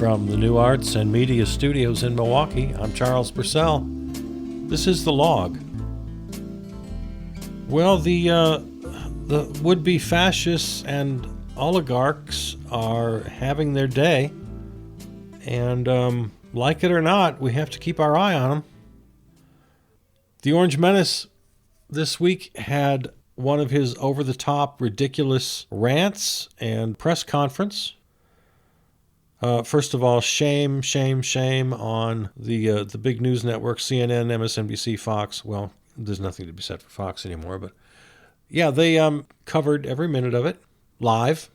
From the New Arts and Media Studios in Milwaukee, I'm Charles Purcell. This is The Log. Well, the would-be fascists and oligarchs are having their day, and like it or not, we have to keep our eye on them. The Orange Menace this week had one of his over-the-top, ridiculous rants and press conference. First of all, shame on the big news networks, CNN, MSNBC, Fox. Well, there's nothing to be said for Fox anymore, but yeah, they covered every minute of it live.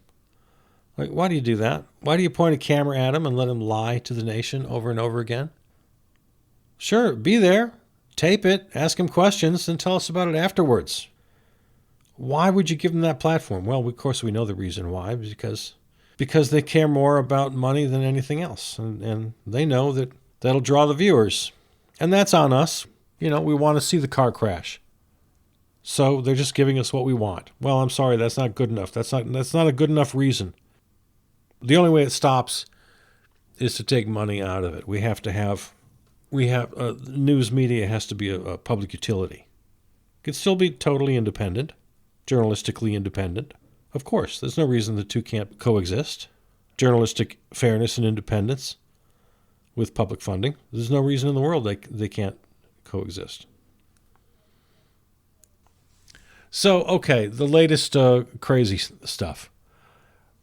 Like, why do you do that? Why do you point a camera at him and let him lie to the nation over and over again? Sure, be there, tape it, ask him questions, and tell us about it afterwards. Why would you give them that platform? Well, of course, we know the reason why, because they care more about money than anything else. And they know that that'll draw the viewers. And that's on us. You know, we want to see the car crash. So they're just giving us what we want. Well, I'm sorry, that's not good enough. That's not a good enough reason. The only way it stops is to take money out of it. News media has to be a public utility. It can still be totally independent, journalistically independent. Of course, there's no reason the two can't coexist. Journalistic fairness and independence with public funding. There's no reason in the world they can't coexist. So, okay, the latest crazy stuff.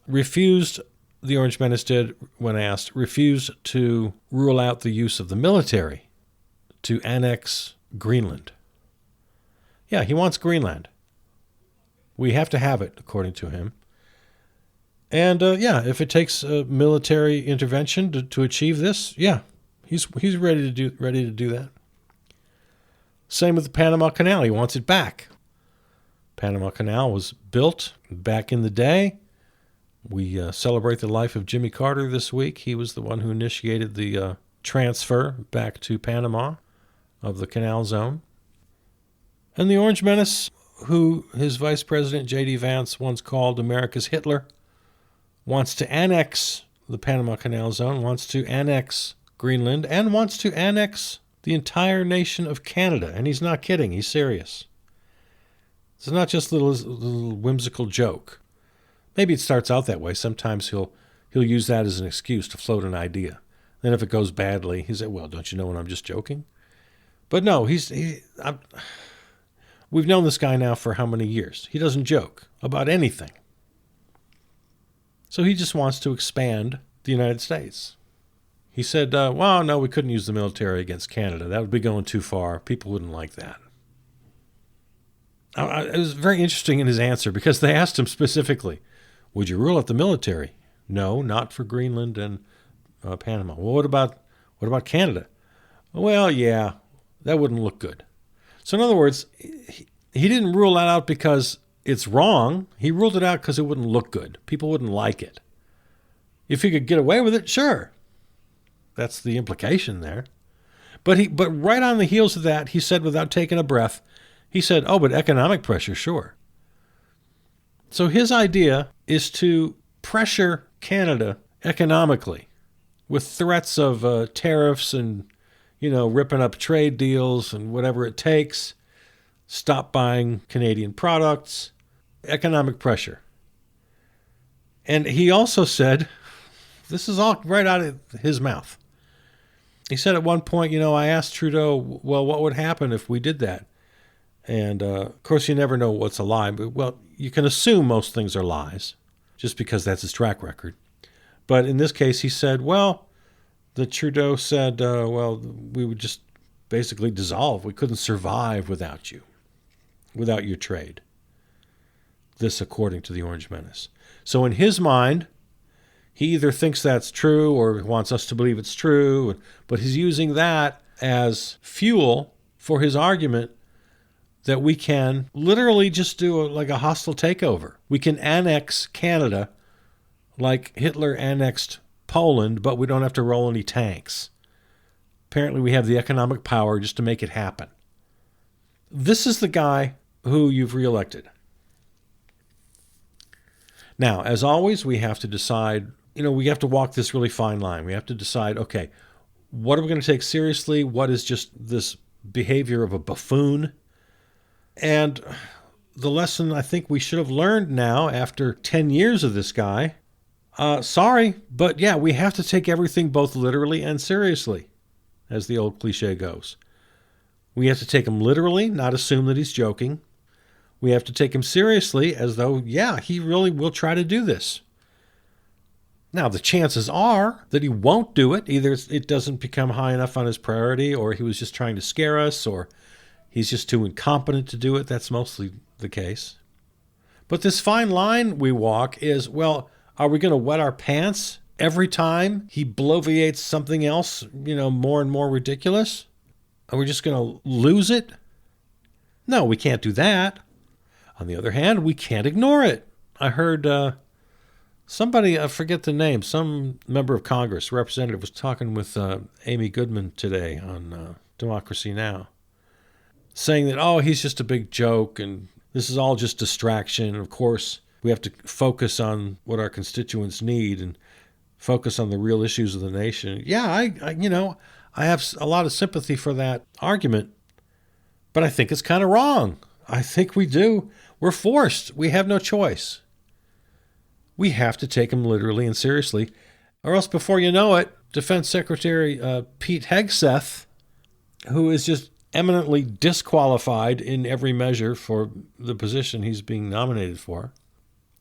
The Orange Menace did, when asked, refused to rule out the use of the military to annex Greenland. Yeah, he wants Greenland. We have to have it, according to him. And if it takes military intervention to achieve this, yeah, he's ready to do that. Same with the Panama Canal. He wants it back. Panama Canal was built back in the day. We celebrate the life of Jimmy Carter this week. He was the one who initiated the transfer back to Panama of the canal zone. And the Orange Menace, who his Vice President J.D. Vance once called America's Hitler, wants to annex the Panama Canal Zone, wants to annex Greenland, and wants to annex the entire nation of Canada. And he's not kidding. He's serious. It's not just a little whimsical joke. Maybe it starts out that way. Sometimes he'll use that as an excuse to float an idea. Then if it goes badly, he said, well, don't you know when I'm just joking? But no, we've known this guy now for how many years? He doesn't joke about anything. So he just wants to expand the United States. He said, well, no, we couldn't use the military against Canada. That would be going too far. People wouldn't like that. It was very interesting in his answer because they asked him specifically, would you rule out the military? No, not for Greenland and Panama. Well, what about Canada? Well, yeah, that wouldn't look good. So in other words, he didn't rule that out because it's wrong. He ruled it out because it wouldn't look good. People wouldn't like it. If he could get away with it, sure. That's the implication there. But right on the heels of that, he said without taking a breath, he said, oh, but economic pressure, sure. So his idea is to pressure Canada economically with threats of tariffs and, ripping up trade deals and whatever it takes. Stop buying Canadian products. Economic pressure. And he also said, this is all right out of his mouth. He said at one point, I asked Trudeau, well, what would happen if we did that? And, of course, you never know what's a lie. But, well, you can assume most things are lies just because that's his track record. But in this case, he said, the Trudeau said, we would just basically dissolve. We couldn't survive without you, without your trade. This according to the Orange Menace. So in his mind, he either thinks that's true or wants us to believe it's true, but he's using that as fuel for his argument that we can literally just do a hostile takeover. We can annex Canada like Hitler annexed Poland, but we don't have to roll any tanks. Apparently we have the economic power just to make it happen. This is the guy who you've reelected. Now, as always, we have to decide we have to walk this really fine line. We have to decide, okay, what are we going to take seriously? What is just this behavior of a buffoon? And the lesson I think we should have learned now after 10 years of this guy, sorry, but yeah, we have to take everything both literally and seriously, as the old cliche goes. We have to take him literally, not assume that he's joking. We have to take him seriously as though, yeah, he really will try to do this. Now, the chances are that he won't do it. Either it doesn't become high enough on his priority, or he was just trying to scare us, or he's just too incompetent to do it. That's mostly the case. But this fine line we walk is, well, are we going to wet our pants every time he bloviates something else, more and more ridiculous? Are we just going to lose it? No, we can't do that. On the other hand, we can't ignore it. I heard somebody, I forget the name, some member of Congress, representative, was talking with Amy Goodman today on Democracy Now!, saying that, oh, he's just a big joke and this is all just distraction. Of course, we have to focus on what our constituents need and focus on the real issues of the nation. Yeah, I have a lot of sympathy for that argument, but I think it's kind of wrong. I think we do. We're forced. We have no choice. We have to take him literally and seriously, or else before you know it, Defense Secretary Pete Hegseth, who is just eminently disqualified in every measure for the position he's being nominated for,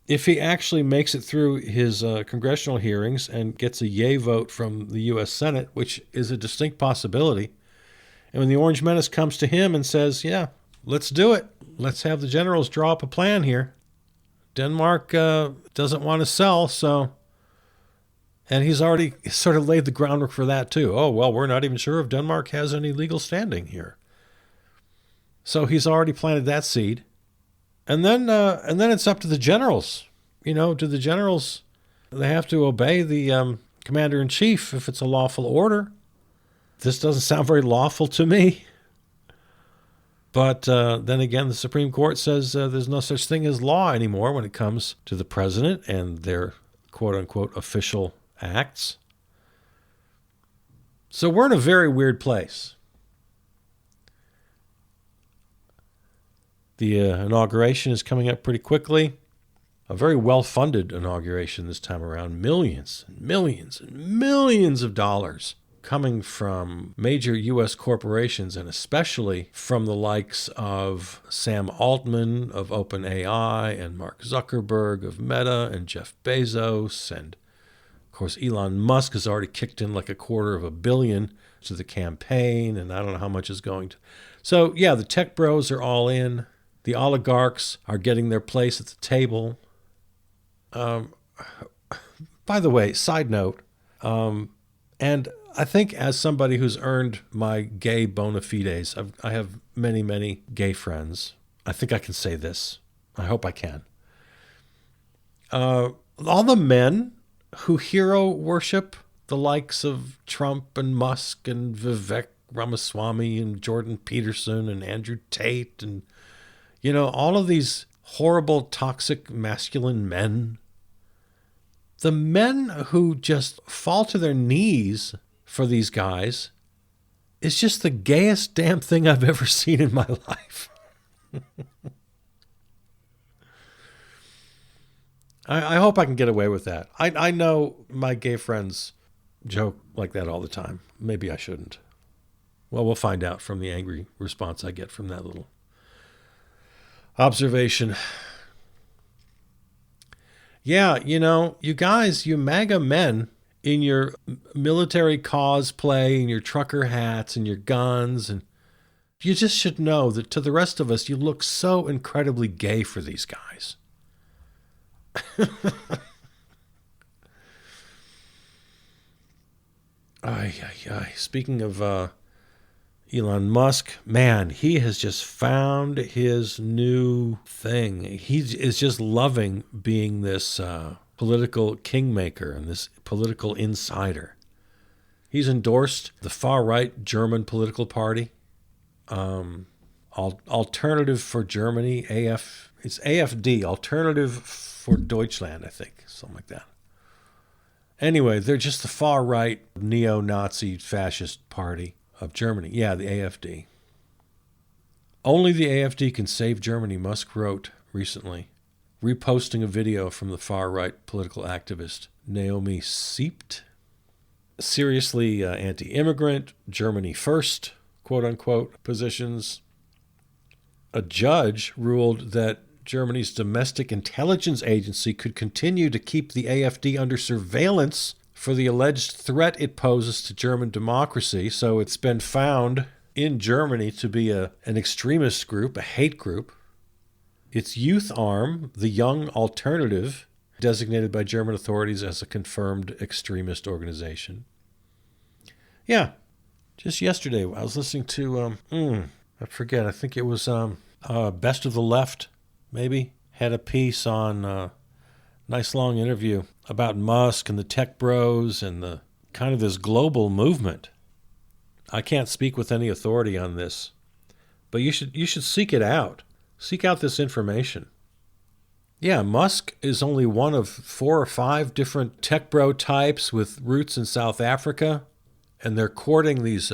if he actually makes it through his congressional hearings and gets a yay vote from the U.S. Senate, which is a distinct possibility, and when the Orange Menace comes to him and says, yeah, let's do it. Let's have the generals draw up a plan here. Denmark doesn't want to sell, and he's already sort of laid the groundwork for that too. Oh, well, we're not even sure if Denmark has any legal standing here. So he's already planted that seed. And then it's up to the generals. Do the generals, they have to obey the commander-in-chief if it's a lawful order. This doesn't sound very lawful to me. But then again, the Supreme Court says there's no such thing as law anymore when it comes to the president and their quote-unquote official acts. So we're in a very weird place. The inauguration is coming up pretty quickly. A very well-funded inauguration this time around. Millions and millions and millions of dollars coming from major U.S. corporations, and especially from the likes of Sam Altman of OpenAI and Mark Zuckerberg of Meta and Jeff Bezos. And, of course, Elon Musk has already kicked in like $250 million to the campaign, and I don't know how much is going to. So, yeah, the tech bros are all in. The oligarchs are getting their place at the table. By the way, side note, and I think as somebody who's earned my gay bona fides, I have many, many gay friends. I think I can say this. I hope I can. All the men who hero worship the likes of Trump and Musk and Vivek Ramaswamy and Jordan Peterson and Andrew Tate and, all of these horrible, toxic, masculine men. The men who just fall to their knees for these guys is just the gayest damn thing I've ever seen in my life. I hope I can get away with that. I know my gay friends joke like that all the time. Maybe I shouldn't. Well, we'll find out from the angry response I get from that little observation. Yeah, you guys, you MAGA men in your military cosplay and your trucker hats and your guns, and you just should know that to the rest of us, you look so incredibly gay for these guys. Speaking of Elon Musk, man, he has just found his new thing. He is just loving being this political kingmaker and this political insider. He's endorsed the far-right German political party, Alternative for Germany, it's AFD, Alternative for Deutschland, I think, something like that. Anyway, they're just the far-right neo-Nazi fascist party of Germany. Yeah, the AfD. Only the AfD can save Germany, Musk wrote recently, reposting a video from the far-right political activist Naomi Siept. Seriously anti-immigrant, Germany first, quote-unquote, positions. A judge ruled that Germany's domestic intelligence agency could continue to keep the AfD under surveillance for the alleged threat it poses to German democracy. So it's been found in Germany to be an extremist group, a hate group. Its youth arm, the Young Alternative, designated by German authorities as a confirmed extremist organization. Yeah, just yesterday I was listening to, I forget, I think it was Best of the Left, maybe, had a piece on a nice long interview about Musk and the tech bros and the kind of this global movement. I can't speak with any authority on this, but you should seek it out. Seek out this information. Yeah, Musk is only one of 4 or 5 different tech bro types with roots in South Africa, and they're courting these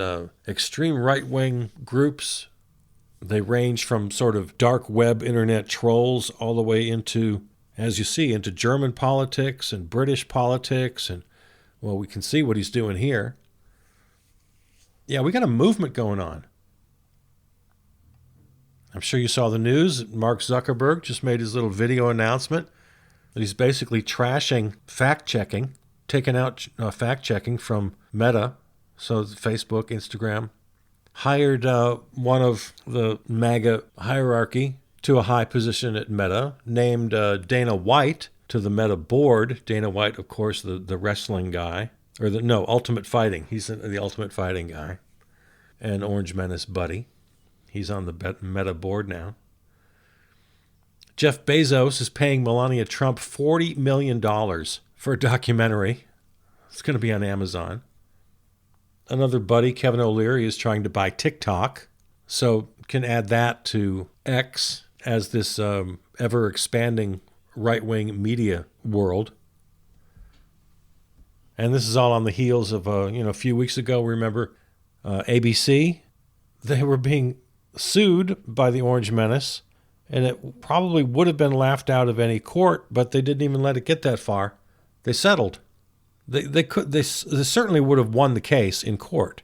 extreme right-wing groups. They range from sort of dark web internet trolls all the way into, as you see, into German politics and British politics. And, well, we can see what he's doing here. Yeah, we got a movement going on. I'm sure you saw the news. Mark Zuckerberg just made his little video announcement that he's basically trashing fact-checking, taking out fact-checking from Meta, so Facebook, Instagram. Hired one of the MAGA hierarchy to a high position at Meta, named Dana White to the Meta board. Dana White, of course, the wrestling guy, Ultimate Fighting. He's the Ultimate Fighting guy, and Orange Menace buddy. He's on the Meta board now. Jeff Bezos is paying Melania Trump $40 million for a documentary. It's going to be on Amazon. Another buddy, Kevin O'Leary, is trying to buy TikTok, so can add that to X as this ever-expanding right-wing media world. And this is all on the heels of, a few weeks ago, remember, ABC? They were being sued by the Orange Menace, and it probably would have been laughed out of any court, but they didn't even let it get that far. They settled. They certainly would have won the case in court.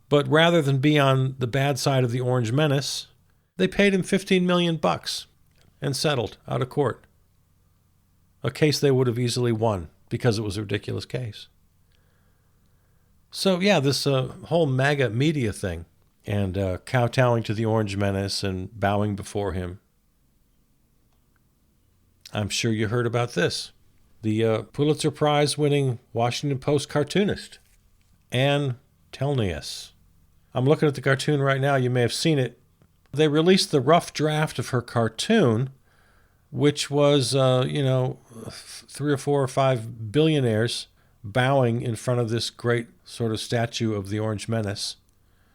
But rather than be on the bad side of the Orange Menace, they paid him $15 million and settled out of court. A case they would have easily won because it was a ridiculous case. So yeah, this whole MAGA media thing and kowtowing to the Orange Menace and bowing before him. I'm sure you heard about this. The Pulitzer Prize-winning Washington Post cartoonist, Ann Telnius. I'm looking at the cartoon right now. You may have seen it. They released the rough draft of her cartoon, which was, 3 or 4 or 5 billionaires bowing in front of this great sort of statue of the Orange Menace,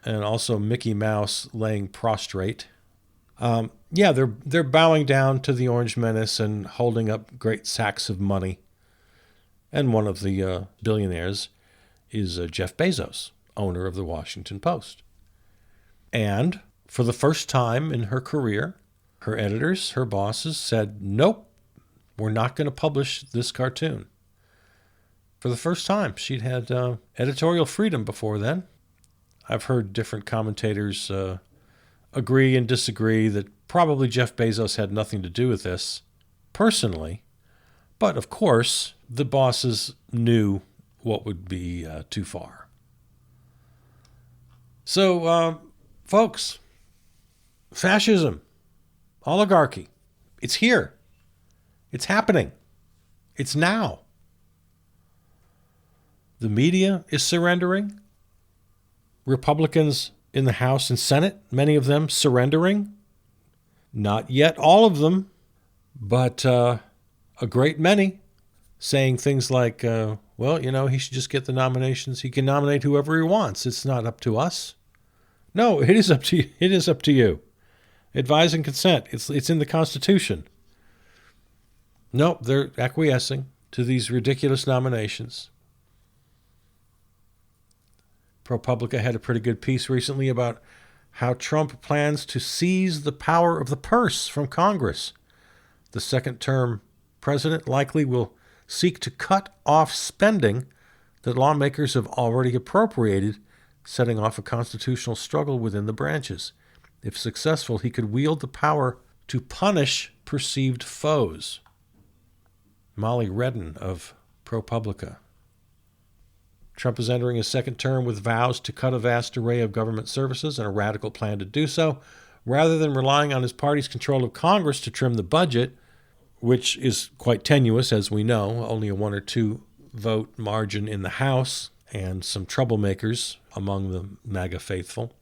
and also Mickey Mouse laying prostrate. They're bowing down to the Orange Menace and holding up great sacks of money. And one of the billionaires is Jeff Bezos, owner of the Washington Post. And for the first time in her career, her editors, her bosses said, nope, we're not going to publish this cartoon. For the first time, she'd had editorial freedom before then. I've heard different commentators agree and disagree that probably Jeff Bezos had nothing to do with this personally. But of course, the bosses knew what would be too far. So, folks, fascism, oligarchy, it's here. It's happening. It's now. The media is surrendering. Republicans in the House and Senate, many of them surrendering. Not yet all of them, but a great many saying things like, he should just get the nominations. He can nominate whoever he wants. It's not up to us. No, it is up to you. It is up to you. Advise and consent. It's in the Constitution. No, they're acquiescing to these ridiculous nominations. ProPublica had a pretty good piece recently about how Trump plans to seize the power of the purse from Congress. The second-term president likely will seek to cut off spending that lawmakers have already appropriated, setting off a constitutional struggle within the branches. If successful, he could wield the power to punish perceived foes. Molly Redden of ProPublica. Trump is entering his second term with vows to cut a vast array of government services and a radical plan to do so. Rather than relying on his party's control of Congress to trim the budget, which is quite tenuous, as we know, only a 1 or 2 vote margin in the House and some troublemakers among the MAGA faithful.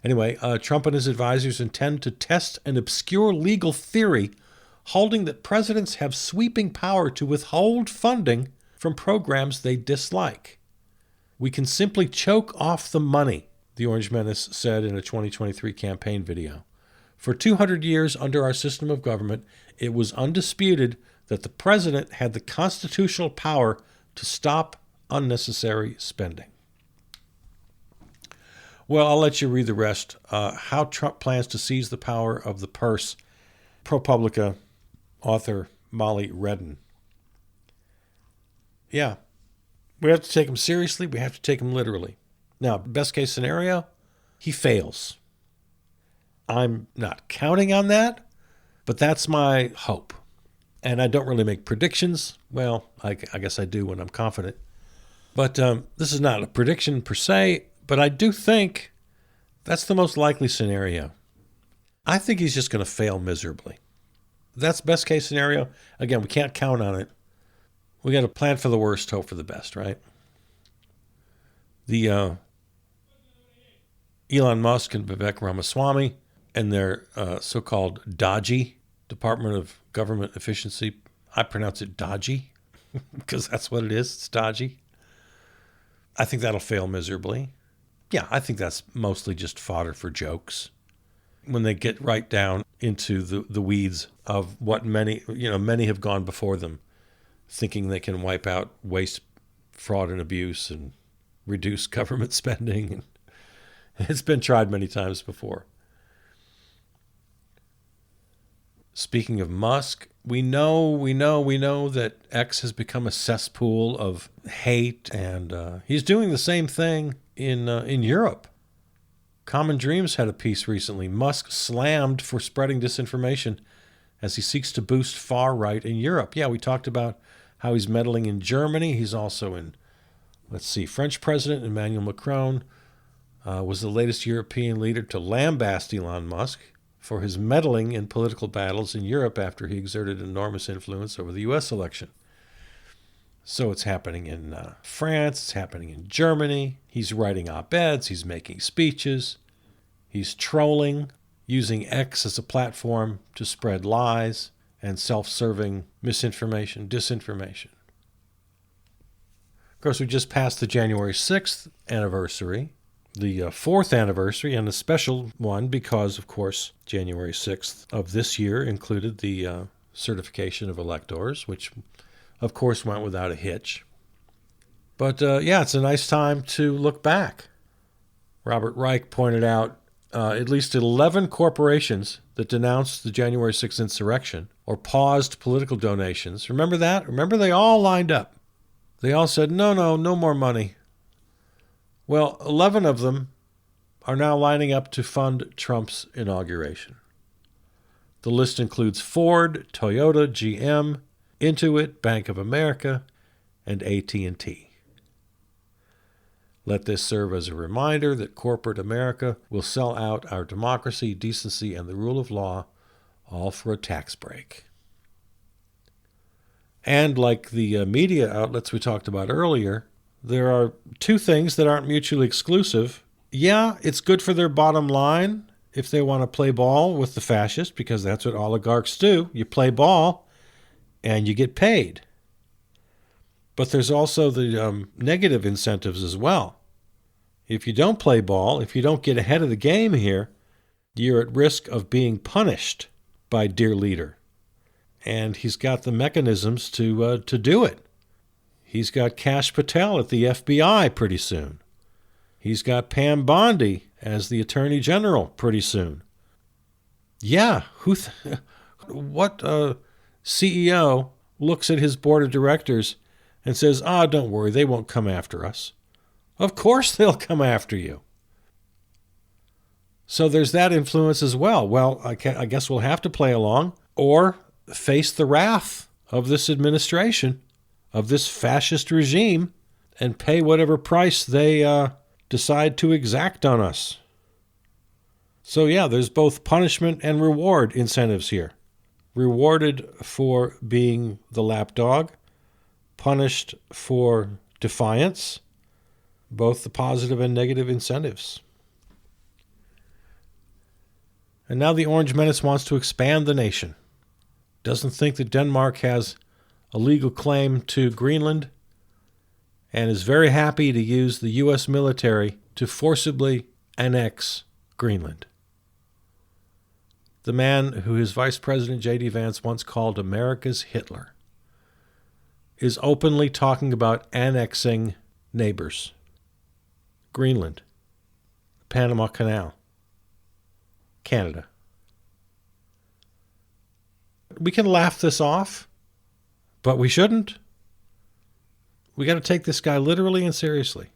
Anyway, Trump and his advisors intend to test an obscure legal theory holding that presidents have sweeping power to withhold funding from programs they dislike. We can simply choke off the money, the Orange Menace said in a 2023 campaign video. For 200 years under our system of government, it was undisputed that the president had the constitutional power to stop unnecessary spending. Well, I'll let you read the rest. How Trump plans to seize the power of the purse. ProPublica author Molly Redden. Yeah, we have to take him seriously. We have to take him literally. Now, best case scenario, he fails. I'm not counting on that, but that's my hope. And I don't really make predictions. Well, I guess I do when I'm confident. But this is not a prediction per se, but I do think that's the most likely scenario. I think he's just going to fail miserably. That's best case scenario. Again, we can't count on it. We got to plan for the worst, hope for the best, right? The Elon Musk and Vivek Ramaswamy and their so-called DOGE, Department of Government Efficiency. I pronounce it dodgy because that's what it is. It's dodgy. I think that'll fail miserably. Yeah, I think that's mostly just fodder for jokes. When they get right down into the weeds of what many have gone before them, thinking they can wipe out waste, fraud, and abuse and reduce government spending. It's been tried many times before. Speaking of Musk, we know that X has become a cesspool of hate, and he's doing the same thing in Europe. Common Dreams had a piece recently. Musk slammed for spreading disinformation as he seeks to boost far right in Europe. Yeah, we talked about how he's meddling in Germany. He's also in, French President Emmanuel Macron was the latest European leader to lambaste Elon Musk for his meddling in political battles in Europe after he exerted enormous influence over the U.S. election. So it's happening in France, it's happening in Germany. He's writing op-eds, he's making speeches, he's trolling, using X as a platform to spread lies and self-serving misinformation, disinformation. Of course, we just passed the January 6th anniversary, the fourth anniversary, and a special one because, of course, January 6th of this year included the certification of electors, which, of course, went without a hitch. But, it's a nice time to look back. Robert Reich pointed out at least 11 corporations that denounced the January 6th insurrection or paused political donations. Remember that? Remember they all lined up. They all said, no more money. Well, 11 of them are now lining up to fund Trump's inauguration. The list includes Ford, Toyota, GM, Intuit, Bank of America, and AT&T. Let this serve as a reminder that corporate America will sell out our democracy, decency, and the rule of law, all for a tax break. And like the media outlets we talked about earlier, there are two things that aren't mutually exclusive. Yeah, it's good for their bottom line if they want to play ball with the fascists, because that's what oligarchs do. You play ball and you get paid. But there's also the negative incentives as well. If you don't play ball, if you don't get ahead of the game here, you're at risk of being punished by dear leader. And he's got the mechanisms to do it. He's got Kash Patel at the FBI pretty soon. He's got Pam Bondi as the Attorney General pretty soon. Yeah, what CEO looks at his board of directors and says, don't worry, they won't come after us. Of course they'll come after you. So there's that influence as well. Well, I guess we'll have to play along or face the wrath of this administration, of this fascist regime, and pay whatever price they decide to exact on us. So yeah, there's both punishment and reward incentives here. Rewarded for being the lapdog, punished for defiance, both the positive and negative incentives. And now the Orange Menace wants to expand the nation. Doesn't think that Denmark has a legal claim to Greenland, and is very happy to use the U.S. military to forcibly annex Greenland. The man who his Vice President J.D. Vance once called America's Hitler is openly talking about annexing neighbors. Greenland, Panama Canal, Canada. We can laugh this off, but we shouldn't. We got to take this guy literally and seriously.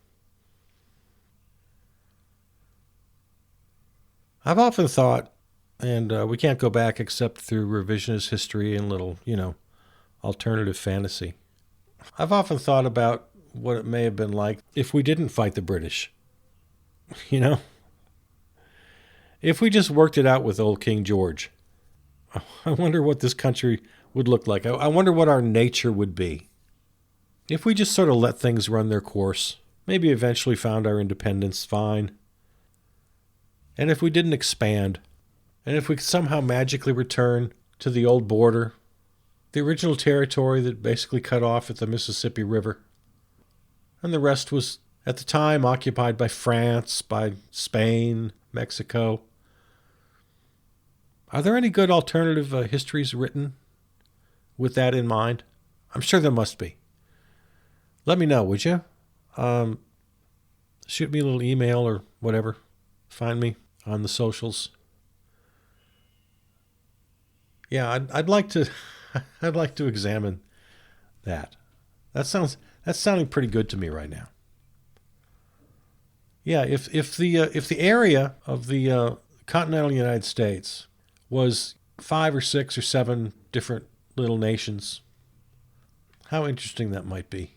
I've often thought, and we can't go back except through revisionist history and little, alternative fantasy. I've often thought about what it may have been like if we didn't fight the British. If we just worked it out with old King George. I wonder what this country would look like. I wonder what our nature would be. If we just sort of let things run their course, maybe eventually found our independence, fine. And if we didn't expand, and if we could somehow magically return to the old border, the original territory that basically cut off at the Mississippi River, and the rest was, at the time, occupied by France, by Spain, Mexico. Are there any good alternative histories written with that in mind? I'm sure there must be. Let me know, would you? Shoot me a little email or whatever. Find me on the socials. Yeah, I'd like to. I'd like to examine that. That's sounding pretty good to me right now. Yeah, if the area of the continental United States was 5 or 6 or 7 different little nations, how interesting that might be.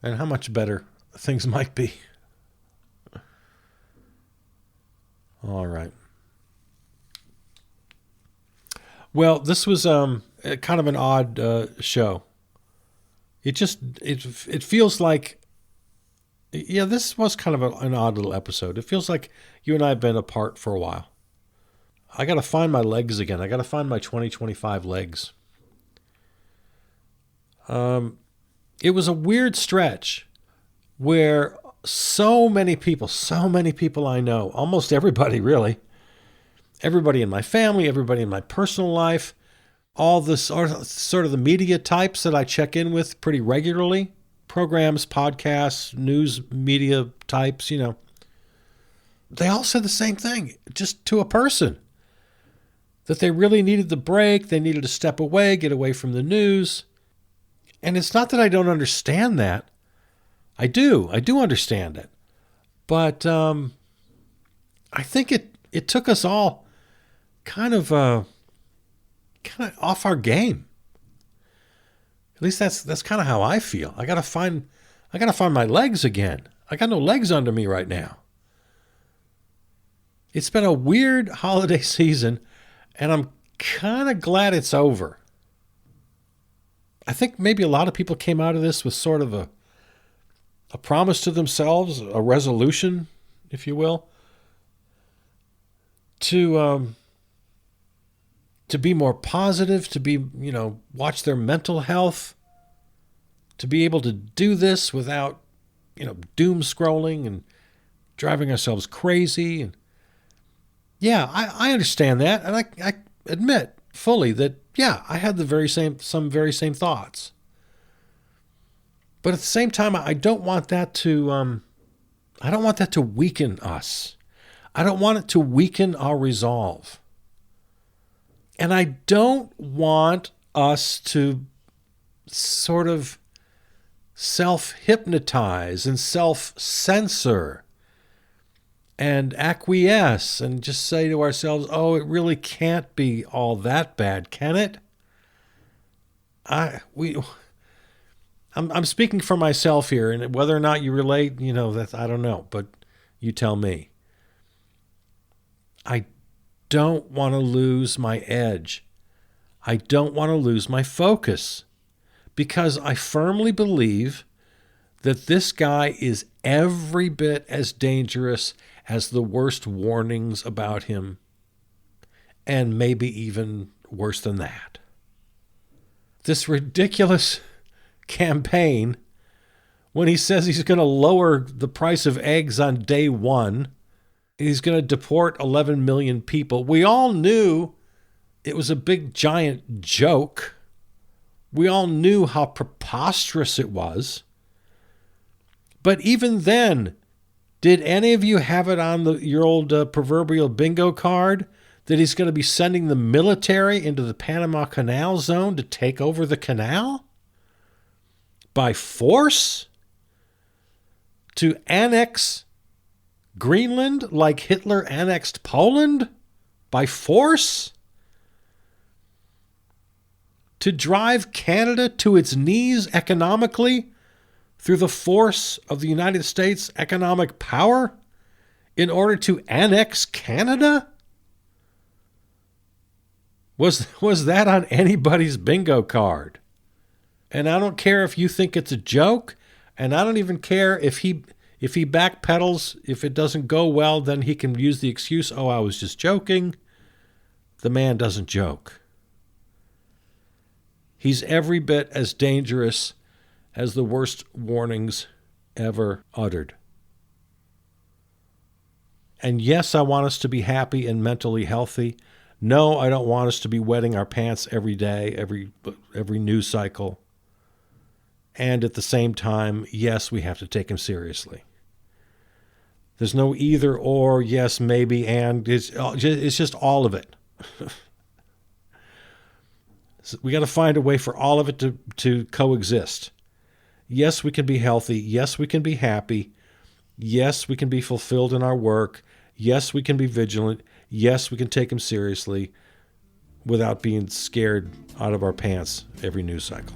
And how much better things might be. All right. Well, this was kind of an odd show. It feels like, yeah, this was kind of an odd little episode. It feels like you and I have been apart for a while. I got to find my legs again. I got to find my 2025 legs. It was a weird stretch where so many people I know, almost everybody really, everybody in my family, everybody in my personal life, all this sort of the media types that I check in with pretty regularly, programs, podcasts, news media types, they all said the same thing, just to a person, that they really needed the break, they needed to step away, get away from the news. And it's not that I don't understand that. I do understand it. But I think it took us all kind of off our game. At least that's kind of how I feel. I gotta find my legs again. I got no legs under me right now. It's been a weird holiday season, and I'm kind of glad it's over. I think maybe a lot of people came out of this with sort of a promise to themselves, a resolution, if you will, to be more positive, to be, watch their mental health, to be able to do this without, doom scrolling and driving ourselves crazy. And yeah, I understand that, and I admit fully that, yeah, I had some very same thoughts. But at the same time, I don't want that to I don't want that to weaken us. I don't want it to weaken our resolve. And I don't want us to sort of self-hypnotize and self-censor and acquiesce and just say to ourselves, oh, it really can't be all that bad, can it? I'm speaking for myself here, and whether or not you relate, that I don't know, but you tell me. I don't want to lose my edge. I don't want to lose my focus, because I firmly believe that this guy is every bit as dangerous as the worst warnings about him, and maybe even worse than that. This ridiculous campaign, when he says he's going to lower the price of eggs on day one, he's going to deport 11 million people. We all knew it was a big, giant joke. We all knew how preposterous it was. But even then, did any of you have it on your old proverbial bingo card that he's going to be sending the military into the Panama Canal Zone to take over the canal? By force? To annex Greenland like Hitler annexed Poland? By force? To drive Canada to its knees economically through the force of the United States economic power in order to annex Canada? Was that on anybody's bingo card? And I don't care if you think it's a joke, and I don't even care if he backpedals. If it doesn't go well, then he can use the excuse, oh, I was just joking. The man doesn't joke. He's every bit as dangerous as the worst warnings ever uttered. And yes, I want us to be happy and mentally healthy. No, I don't want us to be wetting our pants every day, every news cycle. And at the same time, yes, we have to take him seriously. There's no either or, yes, maybe, and it's just all of it. So we got to find a way for all of it to coexist. Yes, we can be healthy. Yes, we can be happy. Yes, we can be fulfilled in our work. Yes, we can be vigilant. Yes, we can take him seriously without being scared out of our pants every news cycle.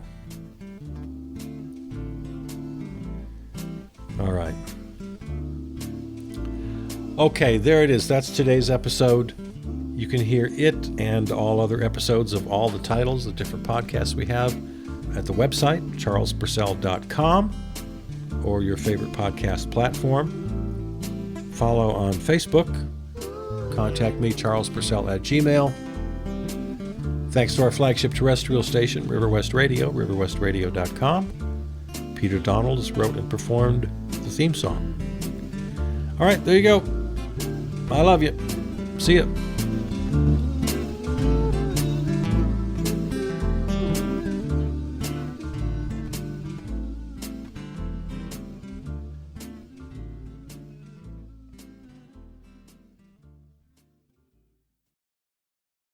All right. Okay, there it is. That's today's episode. You can hear it and all other episodes of all the titles of different podcasts we have at the website, charlespurcell.com, or your favorite podcast platform. Follow on Facebook. Contact me, charlespurcell@gmail.com. Thanks to our flagship terrestrial station, River West Radio, riverwestradio.com. Peter Donalds wrote and performed the theme song. All right, there you go. I love you. See ya.